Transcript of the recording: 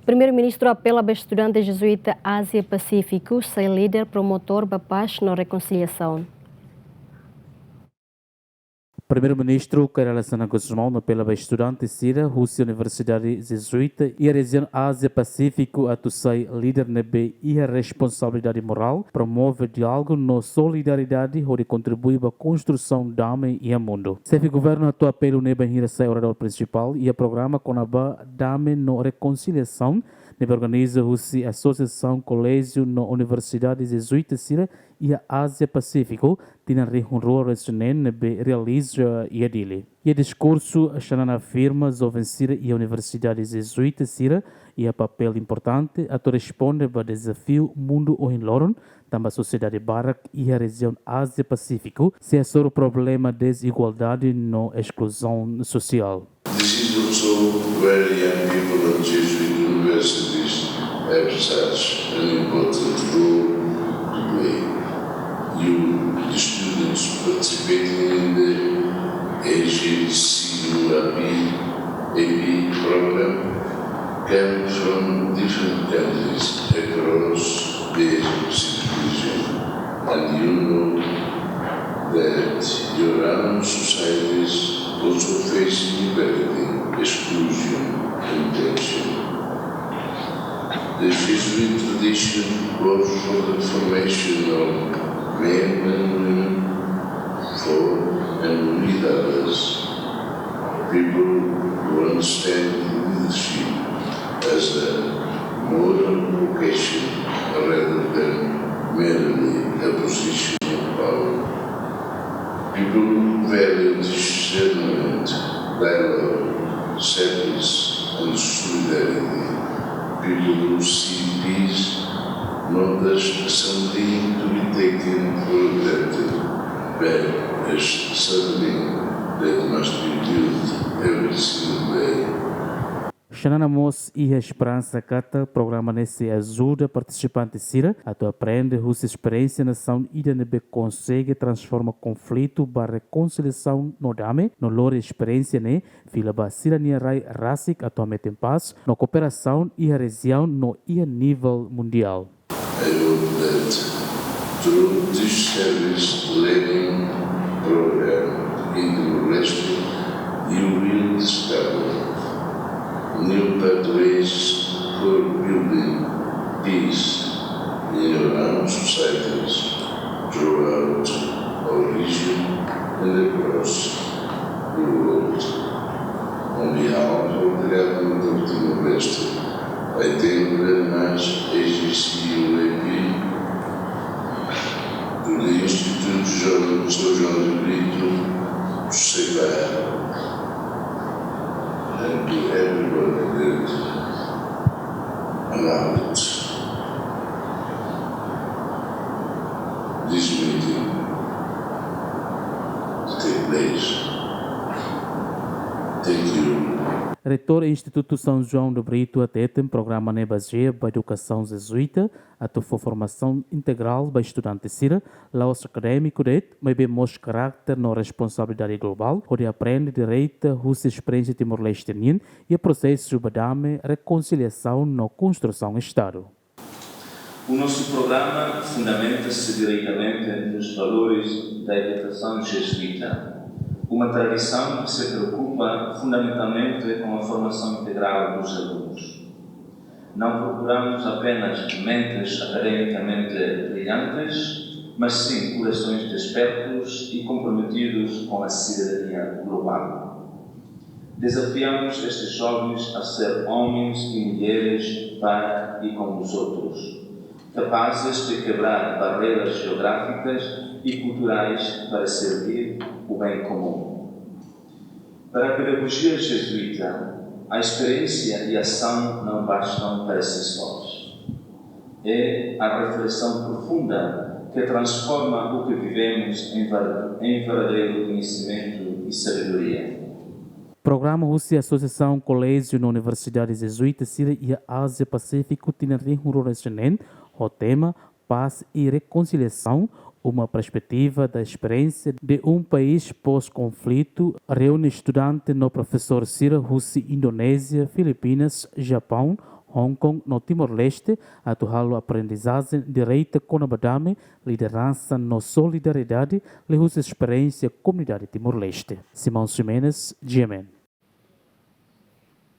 Primeiru-Ministru apela para estudante Jezuíta Ázia-Pasífiku, ser líder, promotor da paz na rekonsiliasaun. Primeiro-Ministru que relaciona com os irmãos pela estudante Sira, Rússia Universidade Jesuíta e a região Ásia-Pacífico a tu sei líder nebe e a responsabilidade moral, promove diálogo no solidariedade onde contribui para a construção da homem e a mundo. Se o governo a tu apelo nebe a ser orador principal e a programa com a dame no reconciliação, nebe organiza a Associação Colégio na Universidade Jesuíta Sira e a Ásia-Pacífico, tem a realiza e a dele. E o discurso Xanana afirma Zovencira e a Universidade Jesuíta Sira e a papel importante a to responde para o desafio mundo o enloron, também a sociedade barak e a região Ásia-Pacífico, se é sobre o problema de desigualdade na exclusão social. This is also where young people at Jesuit universities have such an important role to play. You, the students participating in the AGCUAP program, come from different countries across the Asia-Pacific region, and you know that your own societies also face inequality, exclusion, and tension. The Jesuit tradition calls for the formation of men and women for and with others, people who understand leadership as a moral vocation rather than merely a position of power. People who value discernment, dialogue, service, and solidarity. People who see peace not as something to be taken for granted, but as something that must be built every single day. Xananamos e a Esperança Cata, programa nesse ajuda participante Sira a tu aprende a sua experiência na ação e de consegue transformar conflito para reconciliação no dame, no lor experiência né, fila ba Sira nia rai rasik a tu mete em paz, no cooperação e a região no ia nível mundial. I hope that through this service learning program in the university, you will discover new pathways for building peace in your own societies throughout our region and across the world. On behalf of the government of Timor-Leste, I thank very much AGCUAP, to the Instituto São João de Brito, to SEBA, and to everybody that allowed this meeting to take place. Thank you. Reitor do Instituto São João de Brito tem programa na base para educação jesuíta, a tua formação integral para estudante Sira, lá os acadêmicos mas bem mostra caráter na responsabilidade global, onde aprende direito, a experiência Timor-Leste e o processo de reconciliação na construção do Estado. O nosso programa fundamenta-se diretamente nos valores da educação jesuíta, uma tradição que se preocupa fundamentalmente com a formação integral dos alunos. Não procuramos apenas mentes academicamente brilhantes, mas sim corações despertos e comprometidos com a cidadania global. Desafiamos estes jovens a ser homens e mulheres para e com os outros, capazes de quebrar barreiras geográficas e culturais para servir o bem comum. Para a pedagogia jesuíta, a experiência e a ação não bastam para si sós. É a reflexão profunda que transforma o que vivemos em verdadeiro conhecimento e sabedoria. Programa Rússia Associação Colégio na Universidade Jesuíta Sira e a Ásia-Pasífico tem o tema Paz e Reconciliação, uma perspectiva da experiência de um país pós-conflito, reúne estudantes no professor Sira, Rússia, Indonésia, Filipinas, Japão, Hong Kong, no Timor-Leste, atuhalo aprendizagem direita com a badame, liderança no solidariedade, lehus experiência comunidade Timor-Leste. Simão Ximenes, GMN.